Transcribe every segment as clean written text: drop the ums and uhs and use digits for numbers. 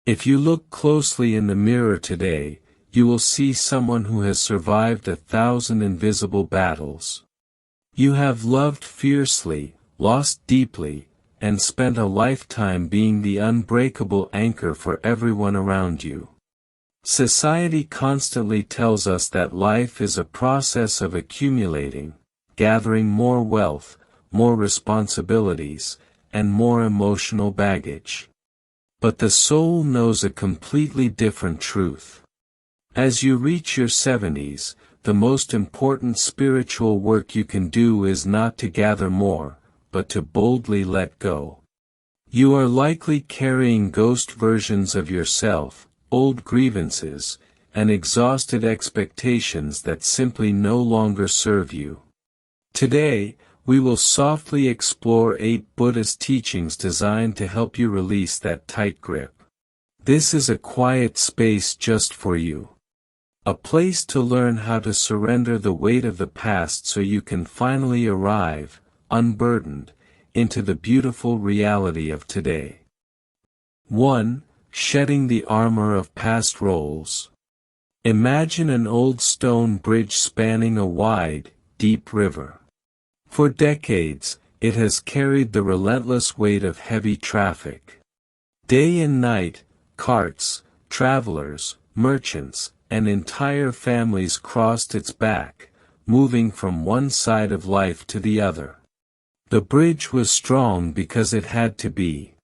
If you look closely in the mirror today, you will see someone who has survived 1,000 invisible battles. You have loved fiercely, lost deeply, and spent a lifetime being the unbreakable anchor for everyone around you. Society constantly tells us that life is a process of accumulating, gathering more wealth, more responsibilities, and more emotional baggage. But the soul knows a completely different truth. As you reach your 70s, the most important spiritual work you can do is not to gather more, but to boldly let go. You are likely carrying ghost versions of yourself, old grievances, and exhausted expectations that simply no longer serve you. Today, we will softly explore 8 Buddhist teachings designed to help you release that tight grip. This is a quiet space just for you. A place to learn how to surrender the weight of the past so you can finally arrive, unburdened, into the beautiful reality of today. 1. Shedding the armor of past roles. Imagine an old stone bridge spanning a wide, deep river. For decades, it has carried the relentless weight of heavy traffic. Day and night, carts, travelers, merchants, and entire families crossed its back, moving from one side of life to the other. The bridge was strong because it had to be.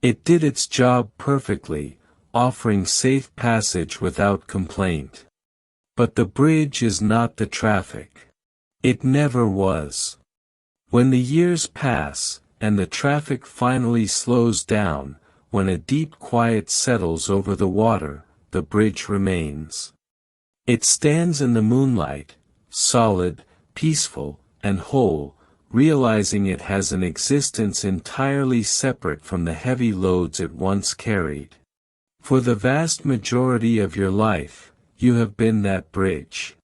It did its job perfectly, offering safe passage without complaint. But the bridge is not the traffic. It never was. When the years pass, and the traffic finally slows down, when a deep quiet settles over the water, the bridge remains. It stands in the moonlight, solid, peaceful, and whole, realizing it has an existence entirely separate from the heavy loads it once carried. For the vast majority of your life, you have been that bridge.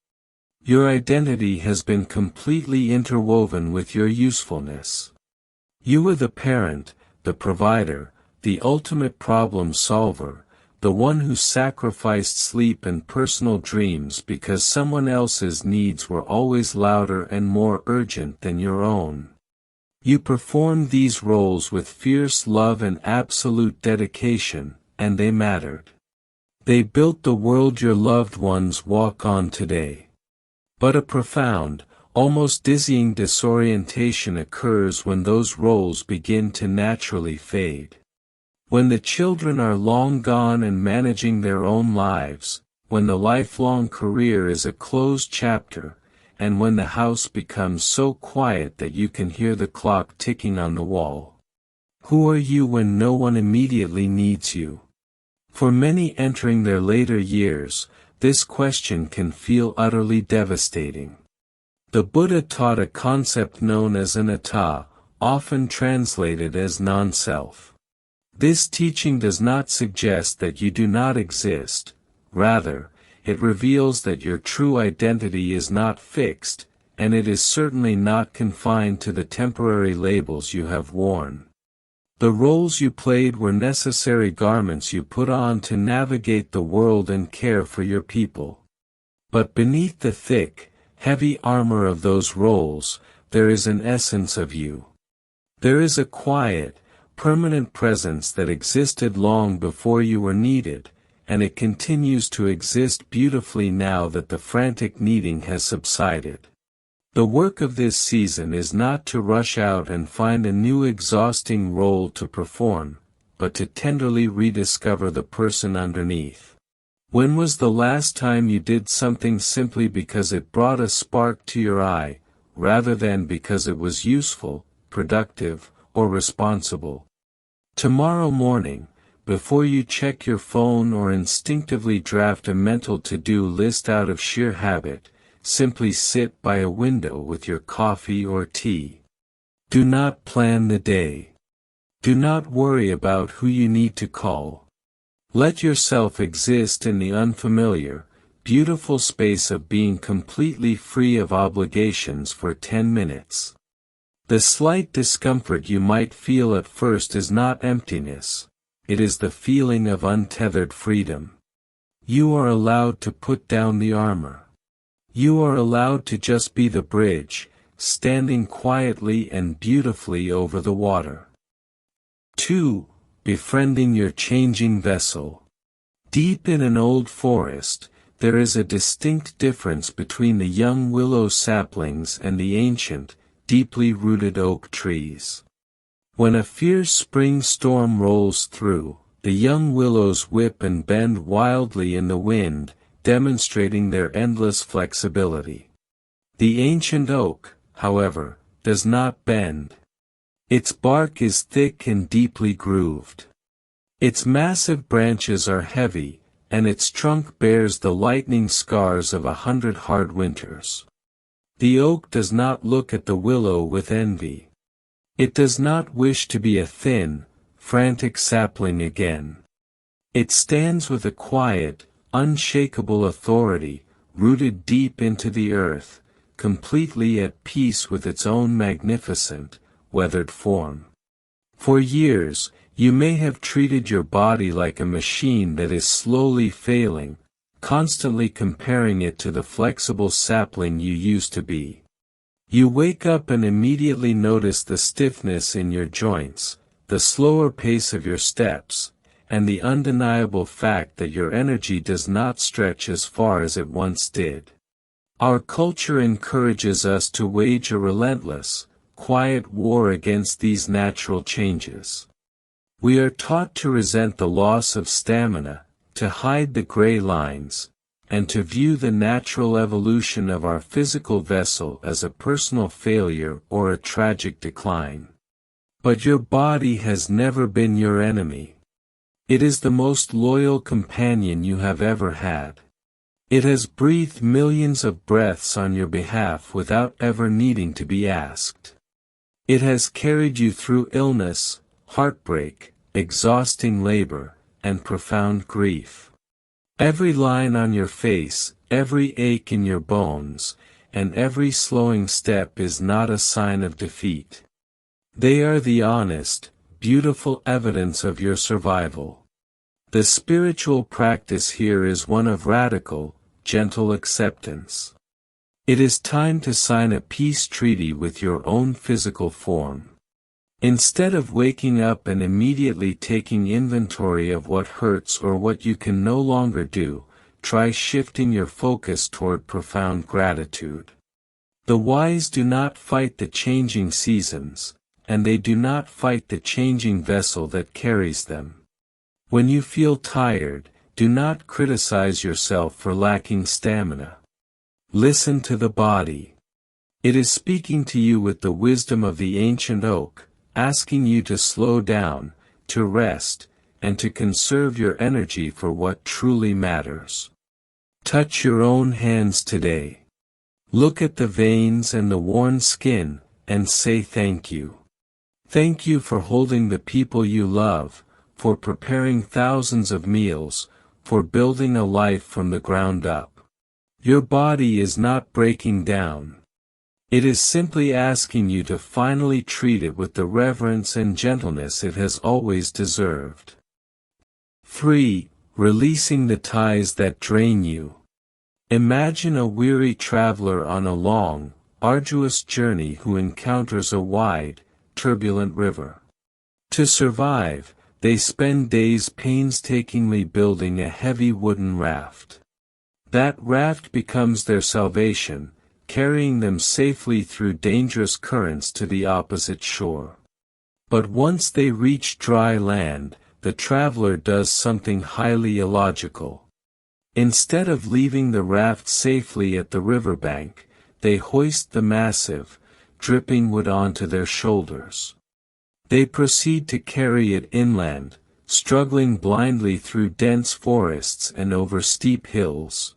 Your identity has been completely interwoven with your usefulness. You were the parent, the provider, the ultimate problem solver, the one who sacrificed sleep and personal dreams because someone else's needs were always louder and more urgent than your own. You performed these roles with fierce love and absolute dedication, and they mattered. They built the world your loved ones walk on today. But a profound, almost dizzying disorientation occurs when those roles begin to naturally fade. When the children are long gone and managing their own lives, when the lifelong career is a closed chapter, and when the house becomes so quiet that you can hear the clock ticking on the wall. Who are you when no one immediately needs you? For many entering their later years, this question can feel utterly devastating. The Buddha taught a concept known as anatta, often translated as non-self. This teaching does not suggest that you do not exist, rather, it reveals that your true identity is not fixed, and it is certainly not confined to the temporary labels you have worn. The roles you played were necessary garments you put on to navigate the world and care for your people. But beneath the thick, heavy armor of those roles, there is an essence of you. There is a quiet, permanent presence that existed long before you were needed, and it continues to exist beautifully now that the frantic needing has subsided. The work of this season is not to rush out and find a new exhausting role to perform, but to tenderly rediscover the person underneath. When was the last time you did something simply because it brought a spark to your eye, rather than because it was useful, productive, or responsible? Tomorrow morning, before you check your phone or instinctively draft a mental to-do list out of sheer habit, simply sit by a window with your coffee or tea. Do not plan the day. Do not worry about who you need to call. Let yourself exist in the unfamiliar, beautiful space of being completely free of obligations for 10 minutes. The slight discomfort you might feel at first is not emptiness, it is the feeling of untethered freedom. You are allowed to put down the armor. You are allowed to just be the bridge, standing quietly and beautifully over the water. 2. Befriending your changing vessel. Deep in an old forest, there is a distinct difference between the young willow saplings and the ancient, deeply rooted oak trees. When a fierce spring storm rolls through, the young willows whip and bend wildly in the wind, demonstrating their endless flexibility. The ancient oak, however, does not bend. Its bark is thick and deeply grooved. Its massive branches are heavy, and its trunk bears the lightning scars of 100 hard winters. The oak does not look at the willow with envy. It does not wish to be a thin, frantic sapling again. It stands with a quiet, unshakable authority, rooted deep into the earth, completely at peace with its own magnificent, weathered form. For years, you may have treated your body like a machine that is slowly failing, constantly comparing it to the flexible sapling you used to be. You wake up and immediately notice the stiffness in your joints, the slower pace of your steps, and the undeniable fact that your energy does not stretch as far as it once did. Our culture encourages us to wage a relentless, quiet war against these natural changes. We are taught to resent the loss of stamina, to hide the gray lines, and to view the natural evolution of our physical vessel as a personal failure or a tragic decline. But your body has never been your enemy. It is the most loyal companion you have ever had. It has breathed millions of breaths on your behalf without ever needing to be asked. It has carried you through illness, heartbreak, exhausting labor, and profound grief. Every line on your face, every ache in your bones, and every slowing step is not a sign of defeat. They are the honest, beautiful evidence of your survival. The spiritual practice here is one of radical, gentle acceptance. It is time to sign a peace treaty with your own physical form. Instead of waking up and immediately taking inventory of what hurts or what you can no longer do, try shifting your focus toward profound gratitude. The wise do not fight the changing seasons, and they do not fight the changing vessel that carries them. When you feel tired, do not criticize yourself for lacking stamina. Listen to the body. It is speaking to you with the wisdom of the ancient oak, asking you to slow down, to rest, and to conserve your energy for what truly matters. Touch your own hands today. Look at the veins and the worn skin, and say thank you. Thank you for holding the people you love, for preparing thousands of meals, for building a life from the ground up. Your body is not breaking down. It is simply asking you to finally treat it with the reverence and gentleness it has always deserved. 3. Releasing the ties that drain you. Imagine a weary traveler on a long, arduous journey who encounters a wide, turbulent river. To survive, they spend days painstakingly building a heavy wooden raft. That raft becomes their salvation, carrying them safely through dangerous currents to the opposite shore. But once they reach dry land, the traveler does something highly illogical. Instead of leaving the raft safely at the riverbank, they hoist the massive, dripping wood onto their shoulders. They proceed to carry it inland, struggling blindly through dense forests and over steep hills.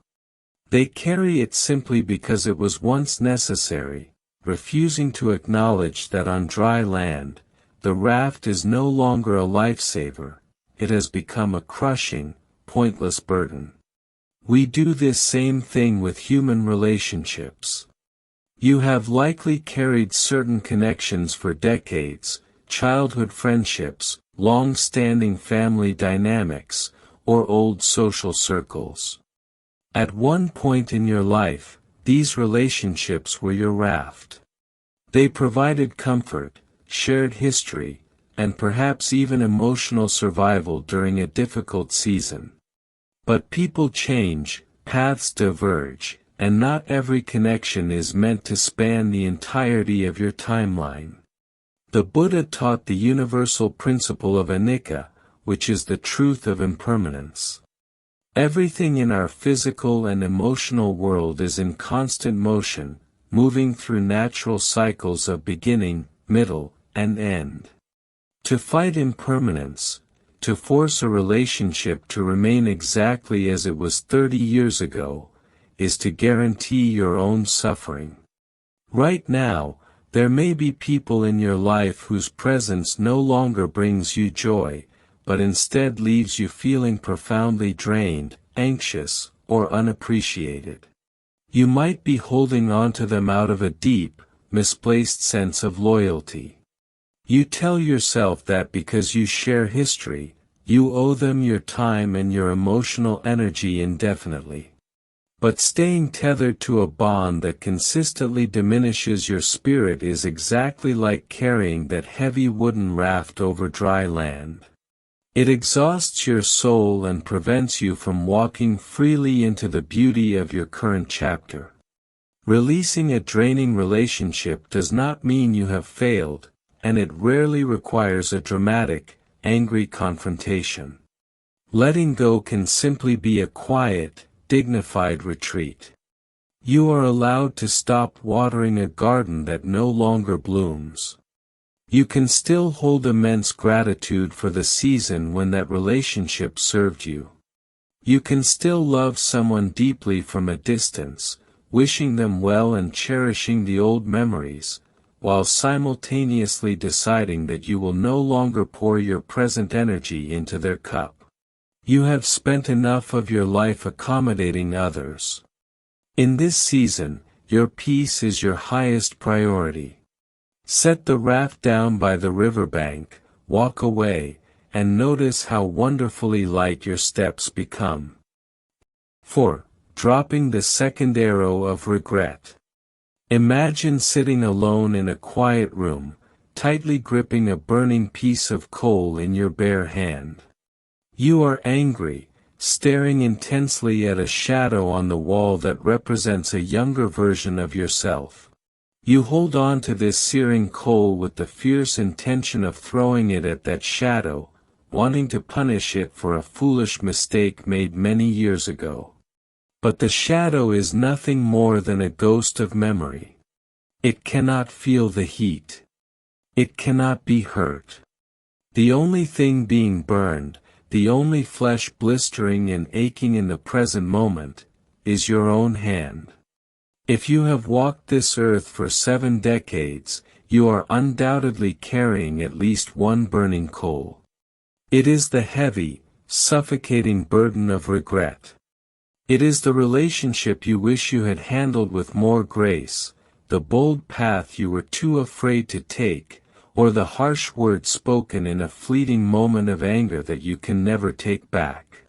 They carry it simply because it was once necessary, refusing to acknowledge that on dry land, the raft is no longer a lifesaver, it has become a crushing, pointless burden. We do this same thing with human relationships. You have likely carried certain connections for decades, childhood friendships, long-standing family dynamics, or old social circles. At one point in your life, these relationships were your raft. They provided comfort, shared history, and perhaps even emotional survival during a difficult season. But people change, paths diverge, and not every connection is meant to span the entirety of your timeline. The Buddha taught the universal principle of anicca, which is the truth of impermanence. Everything in our physical and emotional world is in constant motion, moving through natural cycles of beginning, middle, and end. To fight impermanence, to force a relationship to remain exactly as it was 30 years ago, is to guarantee your own suffering. Right now, there may be people in your life whose presence no longer brings you joy, but instead leaves you feeling profoundly drained, anxious, or unappreciated. You might be holding on to them out of a deep, misplaced sense of loyalty. You tell yourself that because you share history, you owe them your time and your emotional energy indefinitely. But staying tethered to a bond that consistently diminishes your spirit is exactly like carrying that heavy wooden raft over dry land. It exhausts your soul and prevents you from walking freely into the beauty of your current chapter. Releasing a draining relationship does not mean you have failed, and it rarely requires a dramatic, angry confrontation. Letting go can simply be a quiet, dignified retreat. You are allowed to stop watering a garden that no longer blooms. You can still hold immense gratitude for the season when that relationship served you. You can still love someone deeply from a distance, wishing them well and cherishing the old memories, while simultaneously deciding that you will no longer pour your present energy into their cup. You have spent enough of your life accommodating others. In this season, your peace is your highest priority. Set the raft down by the riverbank, walk away, and notice how wonderfully light your steps become. 4. Dropping the second arrow of regret. Imagine sitting alone in a quiet room, tightly gripping a burning piece of coal in your bare hand. You are angry, staring intensely at a shadow on the wall that represents a younger version of yourself. You hold on to this searing coal with the fierce intention of throwing it at that shadow, wanting to punish it for a foolish mistake made many years ago. But the shadow is nothing more than a ghost of memory. It cannot feel the heat. It cannot be hurt. The only thing being burned, the only flesh blistering and aching in the present moment, is your own hand. If you have walked this earth for 7 decades, you are undoubtedly carrying at least one burning coal. It is the heavy, suffocating burden of regret. It is the relationship you wish you had handled with more grace, the bold path you were too afraid to take, or the harsh word spoken in a fleeting moment of anger that you can never take back.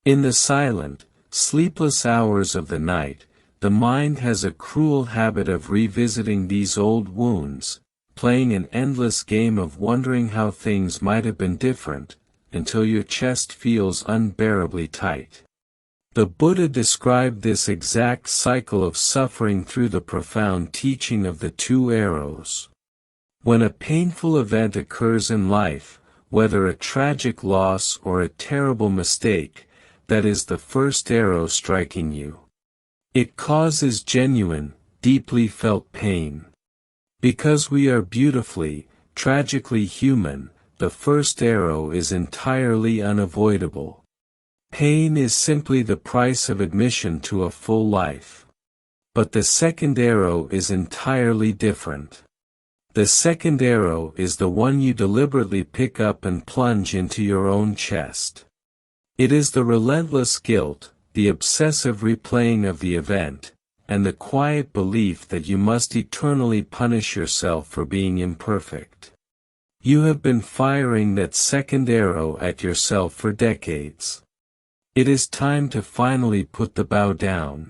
In the silent, sleepless hours of the night, the mind has a cruel habit of revisiting these old wounds, playing an endless game of wondering how things might have been different, until your chest feels unbearably tight. The Buddha described this exact cycle of suffering through the profound teaching of the 2 arrows. When a painful event occurs in life, whether a tragic loss or a terrible mistake, that is the first arrow striking you. It causes genuine, deeply felt pain. Because we are beautifully, tragically human, the first arrow is entirely unavoidable. Pain is simply the price of admission to a full life. But the second arrow is entirely different. The second arrow is the one you deliberately pick up and plunge into your own chest. It is the relentless guilt, the obsessive replaying of the event, and the quiet belief that you must eternally punish yourself for being imperfect. You have been firing that second arrow at yourself for decades. It is time to finally put the bow down.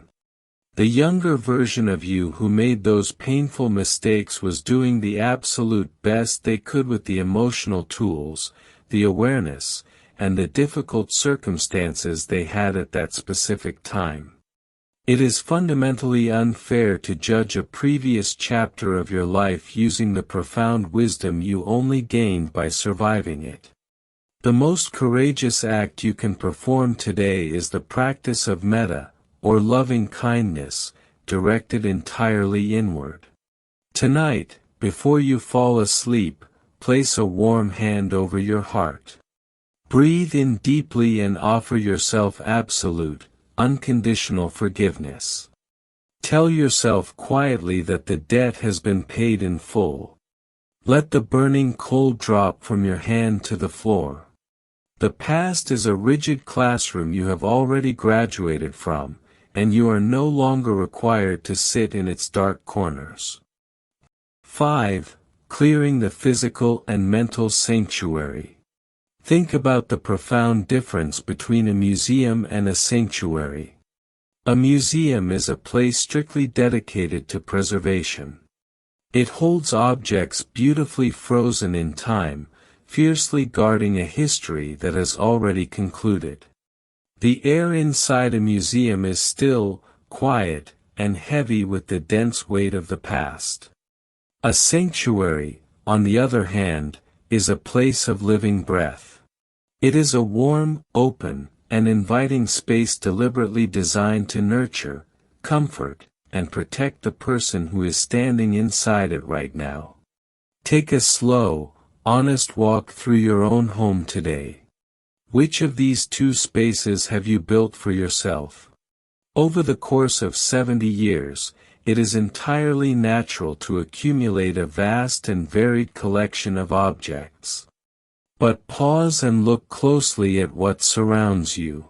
The younger version of you who made those painful mistakes was doing the absolute best they could with the emotional tools, the awareness, and the difficult circumstances they had at that specific time. It is fundamentally unfair to judge a previous chapter of your life using the profound wisdom you only gained by surviving it. The most courageous act you can perform today is the practice of metta, or loving kindness, directed entirely inward. Tonight, before you fall asleep, place a warm hand over your heart. Breathe in deeply and offer yourself absolute, unconditional forgiveness. Tell yourself quietly that the debt has been paid in full. Let the burning coal drop from your hand to the floor. The past is a rigid classroom you have already graduated from, and you are no longer required to sit in its dark corners. 5. Clearing the physical and mental sanctuary. Think about the profound difference between a museum and a sanctuary. A museum is a place strictly dedicated to preservation. It holds objects beautifully frozen in time, fiercely guarding a history that has already concluded. The air inside a museum is still, quiet, and heavy with the dense weight of the past. A sanctuary, on the other hand, is a place of living breath. It is a warm, open, and inviting space deliberately designed to nurture, comfort, and protect the person who is standing inside it right now. Take a slow, honest walk through your own home today. Which of these two spaces have you built for yourself? Over the course of 70 years, it is entirely natural to accumulate a vast and varied collection of objects. But pause and look closely at what surrounds you.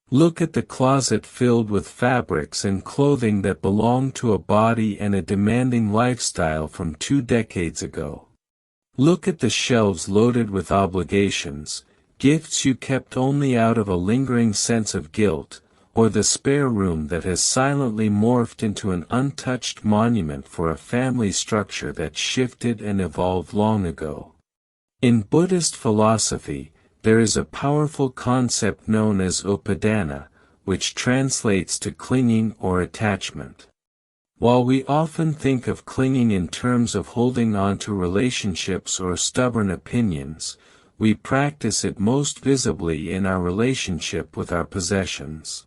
Look at the closet filled with fabrics and clothing that belong to a body and a demanding lifestyle from 2 decades ago. Look at the shelves loaded with obligations, gifts you kept only out of a lingering sense of guilt, or the spare room that has silently morphed into an untouched monument for a family structure that shifted and evolved long ago. In Buddhist philosophy, there is a powerful concept known as upadana, which translates to clinging or attachment. While we often think of clinging in terms of holding on to relationships or stubborn opinions, we practice it most visibly in our relationship with our possessions.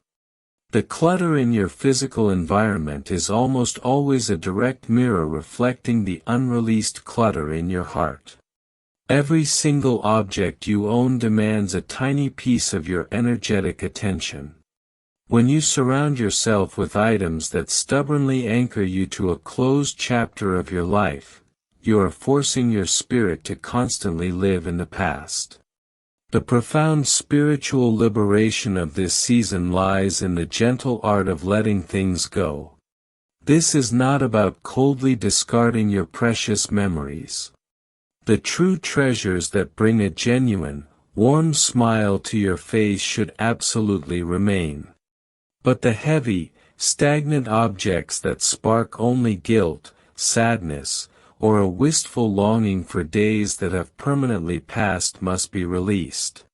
The clutter in your physical environment is almost always a direct mirror reflecting the unreleased clutter in your heart. Every single object you own demands a tiny piece of your energetic attention. When you surround yourself with items that stubbornly anchor you to a closed chapter of your life, you are forcing your spirit to constantly live in the past. The profound spiritual liberation of this season lies in the gentle art of letting things go. This is not about coldly discarding your precious memories. The true treasures that bring a genuine, warm smile to your face should absolutely remain. But the heavy, stagnant objects that spark only guilt, sadness, or a wistful longing for days that have permanently passed must be released.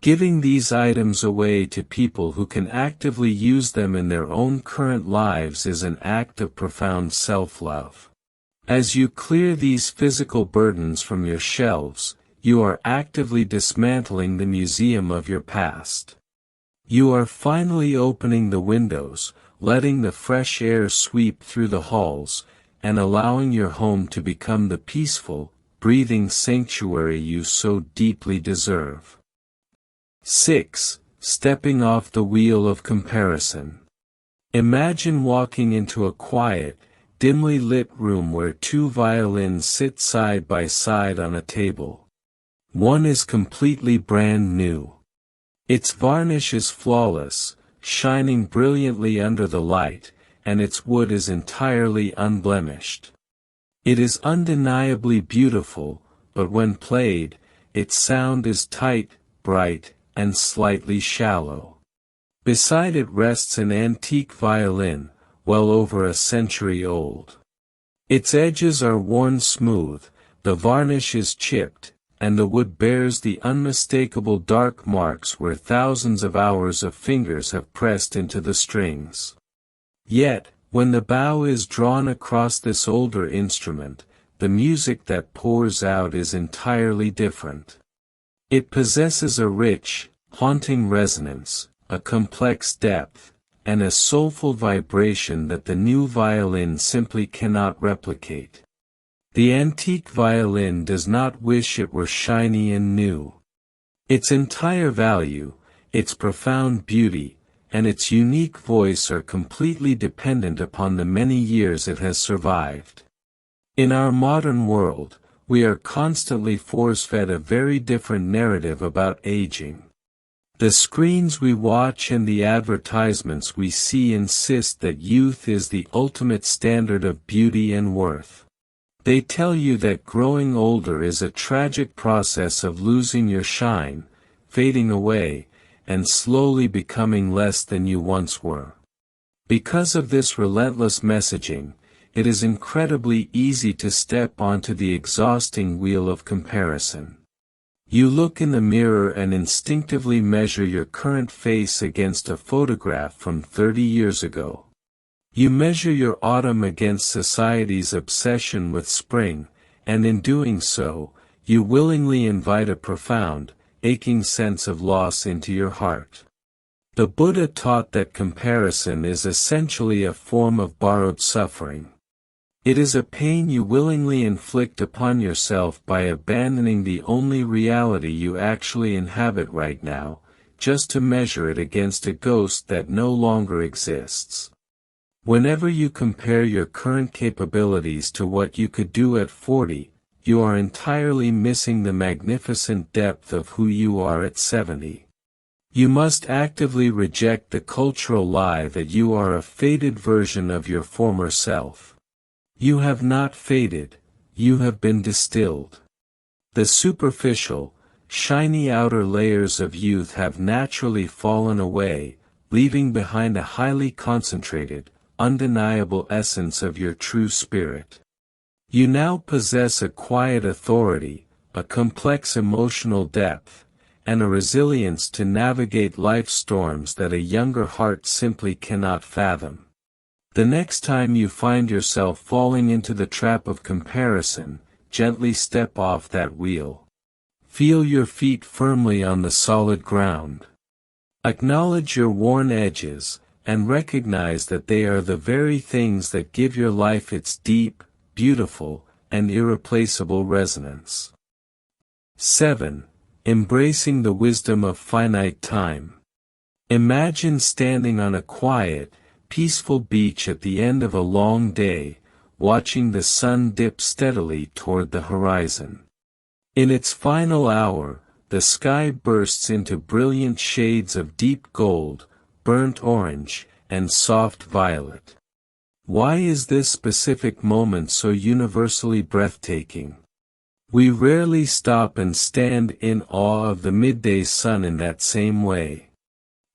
Giving these items away to people who can actively use them in their own current lives is an act of profound self-love. As you clear these physical burdens from your shelves, you are actively dismantling the museum of your past. You are finally opening the windows, letting the fresh air sweep through the halls, and allowing your home to become the peaceful, breathing sanctuary you so deeply deserve. 6. Stepping off the wheel of comparison. Imagine walking into a quiet, dimly lit room where 2 violins sit side by side on a table. One is completely brand new. Its varnish is flawless, shining brilliantly under the light, and its wood is entirely unblemished. It is undeniably beautiful, but when played, its sound is tight, bright, and slightly shallow. Beside it rests an antique violin, well over a century old. Its edges are worn smooth, the varnish is chipped, and the wood bears the unmistakable dark marks where thousands of hours of fingers have pressed into the strings. Yet, when the bow is drawn across this older instrument, the music that pours out is entirely different. It possesses a rich, haunting resonance, a complex depth, and a soulful vibration that the new violin simply cannot replicate. The antique violin does not wish it were shiny and new. Its entire value, its profound beauty, and its unique voice are completely dependent upon the many years it has survived. In our modern world, we are constantly force-fed a very different narrative about aging. The screens we watch and the advertisements we see insist that youth is the ultimate standard of beauty and worth. They tell you that growing older is a tragic process of losing your shine, fading away, and slowly becoming less than you once were. Because of this relentless messaging, it is incredibly easy to step onto the exhausting wheel of comparison. You look in the mirror and instinctively measure your current face against a photograph from 30 years ago. You measure your autumn against society's obsession with spring, and in doing so, you willingly invite a profound, aching sense of loss into your heart. The Buddha taught that comparison is essentially a form of borrowed suffering. It is a pain you willingly inflict upon yourself by abandoning the only reality you actually inhabit right now, just to measure it against a ghost that no longer exists. Whenever you compare your current capabilities to what you could do at 40, you are entirely missing the magnificent depth of who you are at 70. You must actively reject the cultural lie that you are a faded version of your former self. You have not faded, you have been distilled. The superficial, shiny outer layers of youth have naturally fallen away, leaving behind a highly concentrated, undeniable essence of your true spirit. You now possess a quiet authority, a complex emotional depth, and a resilience to navigate life's storms that a younger heart simply cannot fathom. The next time you find yourself falling into the trap of comparison, gently step off that wheel. Feel your feet firmly on the solid ground. Acknowledge your worn edges, and recognize that they are the very things that give your life its deep, beautiful, and irreplaceable resonance. 7. Embracing the wisdom of finite time. Imagine standing on a quiet, peaceful beach at the end of a long day, watching the sun dip steadily toward the horizon. In its final hour, the sky bursts into brilliant shades of deep gold, burnt orange, and soft violet. Why is this specific moment so universally breathtaking? We rarely stop and stand in awe of the midday sun in that same way.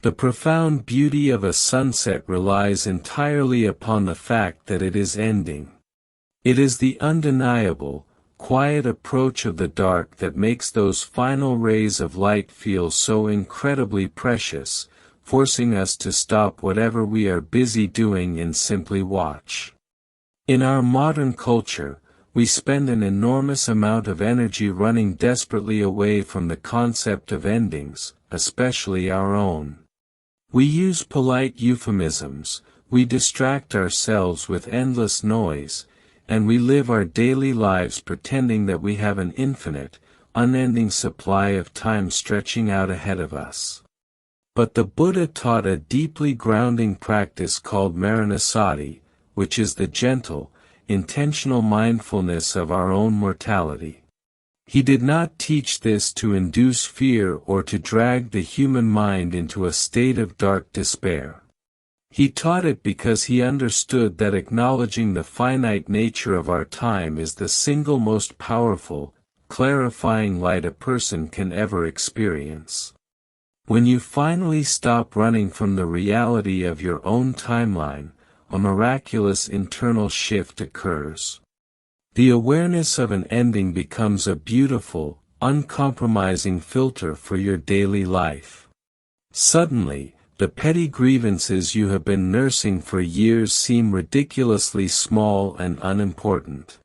The profound beauty of a sunset relies entirely upon the fact that it is ending. It is the undeniable, quiet approach of the dark that makes those final rays of light feel so incredibly precious, forcing us to stop whatever we are busy doing and simply watch. In our modern culture, we spend an enormous amount of energy running desperately away from the concept of endings, especially our own. We use polite euphemisms, we distract ourselves with endless noise, and we live our daily lives pretending that we have an infinite, unending supply of time stretching out ahead of us. But the Buddha taught a deeply grounding practice called Maranasati, which is the gentle, intentional mindfulness of our own mortality. He did not teach this to induce fear or to drag the human mind into a state of dark despair. He taught it because he understood that acknowledging the finite nature of our time is the single most powerful, clarifying light a person can ever experience. When you finally stop running from the reality of your own timeline, a miraculous internal shift occurs. The awareness of an ending becomes a beautiful, uncompromising filter for your daily life. Suddenly, the petty grievances you have been nursing for years seem ridiculously small and unimportant.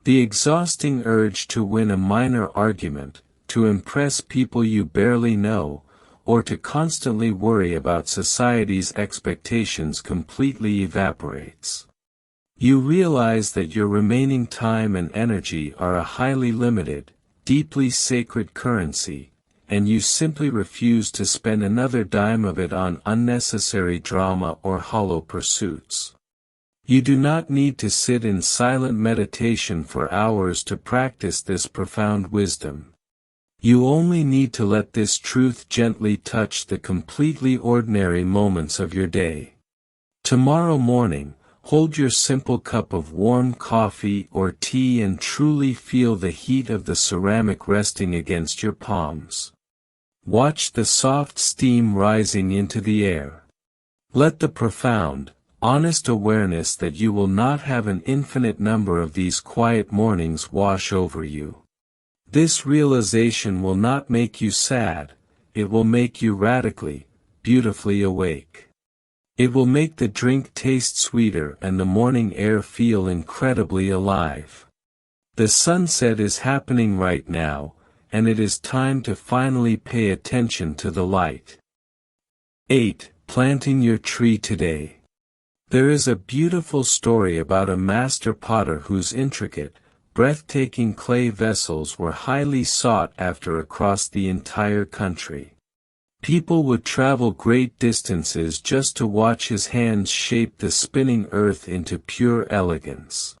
The exhausting urge to win a minor argument, to impress people you barely know, or to constantly worry about society's expectations completely evaporates. You realize that your remaining time and energy are a highly limited, deeply sacred currency, and you simply refuse to spend another dime of it on unnecessary drama or hollow pursuits. You do not need to sit in silent meditation for hours to practice this profound wisdom. You only need to let this truth gently touch the completely ordinary moments of your day. Tomorrow morning, hold your simple cup of warm coffee or tea and truly feel the heat of the ceramic resting against your palms. Watch the soft steam rising into the air. Let the profound, honest awareness that you will not have an infinite number of these quiet mornings wash over you. This realization will not make you sad, it will make you radically, beautifully awake. It will make the drink taste sweeter and the morning air feel incredibly alive. The sunset is happening right now, and it is time to finally pay attention to the light. 8. Planting your tree today. There is a beautiful story about a master potter whose intricate, breathtaking clay vessels were highly sought after across the entire country. People would travel great distances just to watch his hands shape the spinning earth into pure elegance.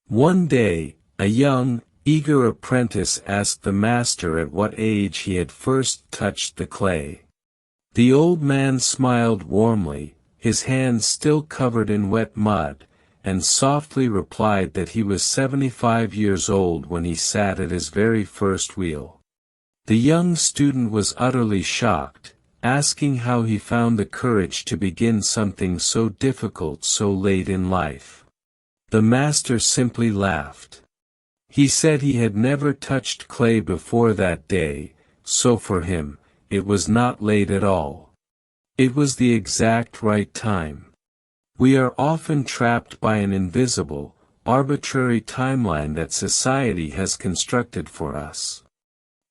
One day, a young, eager apprentice asked the master at what age he had first touched the clay. The old man smiled warmly, his hands still covered in wet mud, and softly replied that he was 75 years old when he sat at his very first wheel. The young student was utterly shocked, asking how he found the courage to begin something so difficult so late in life. The master simply laughed. He said he had never touched clay before that day, so for him, it was not late at all. It was the exact right time. We are often trapped by an invisible, arbitrary timeline that society has constructed for us.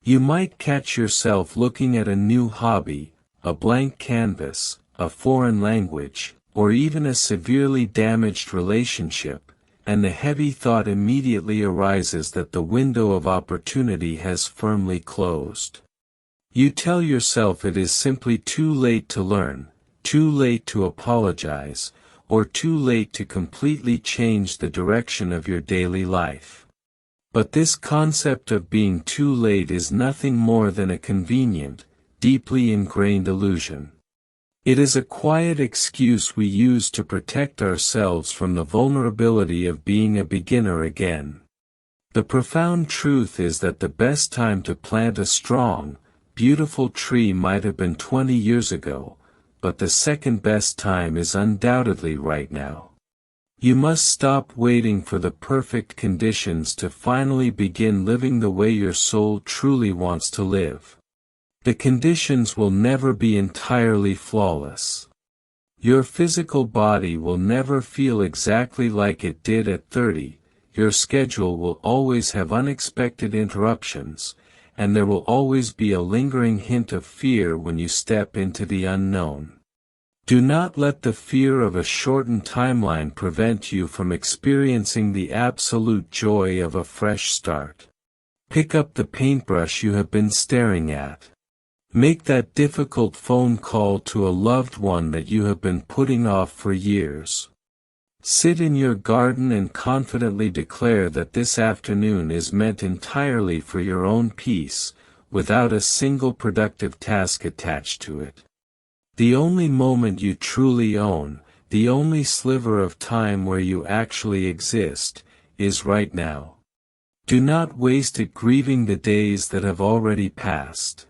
You might catch yourself looking at a new hobby, a blank canvas, a foreign language, or even a severely damaged relationship, and the heavy thought immediately arises that the window of opportunity has firmly closed. You tell yourself it is simply too late to learn, too late to apologize, or too late to completely change the direction of your daily life. But this concept of being too late is nothing more than a convenient, deeply ingrained illusion. It is a quiet excuse we use to protect ourselves from the vulnerability of being a beginner again. The profound truth is that the best time to plant a strong, beautiful tree might have been 20 years ago, but the second best time is undoubtedly right now. You must stop waiting for the perfect conditions to finally begin living the way your soul truly wants to live. The conditions will never be entirely flawless. Your physical body will never feel exactly like it did at 30, your schedule will always have unexpected interruptions, and there will always be a lingering hint of fear when you step into the unknown. Do not let the fear of a shortened timeline prevent you from experiencing the absolute joy of a fresh start. Pick up the paintbrush you have been staring at. Make that difficult phone call to a loved one that you have been putting off for years. Sit in your garden and confidently declare that this afternoon is meant entirely for your own peace, without a single productive task attached to it. The only moment you truly own, the only sliver of time where you actually exist, is right now. Do not waste it grieving the days that have already passed.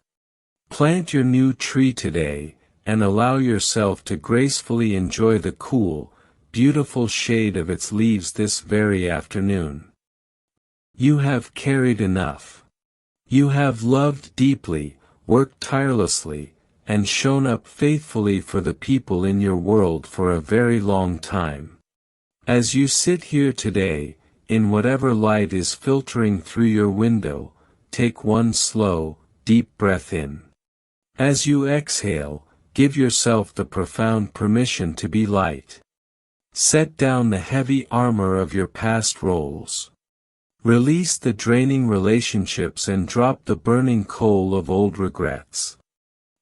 Plant your new tree today, and allow yourself to gracefully enjoy the cool, beautiful shade of its leaves this very afternoon. You have carried enough. You have loved deeply, worked tirelessly, and shown up faithfully for the people in your world for a very long time. As you sit here today, in whatever light is filtering through your window, take one slow, deep breath in. As you exhale, give yourself the profound permission to be light. Set down the heavy armor of your past roles. Release the draining relationships and drop the burning coal of old regrets.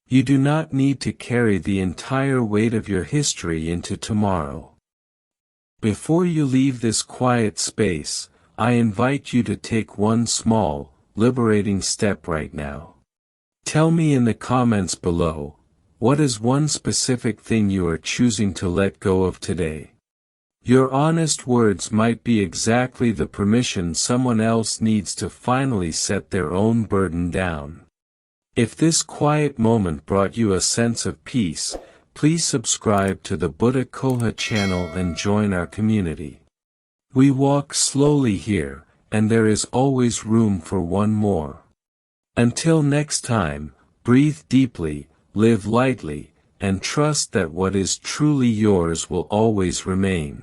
You do not need to carry the entire weight of your history into tomorrow. Before you leave this quiet space, I invite you to take one small, liberating step right now. Tell me in the comments below, what is one specific thing you are choosing to let go of today? Your honest words might be exactly the permission someone else needs to finally set their own burden down. If this quiet moment brought you a sense of peace, please subscribe to the Buddha Coha channel and join our community. We walk slowly here, and there is always room for one more. Until next time, breathe deeply, live lightly, and trust that what is truly yours will always remain.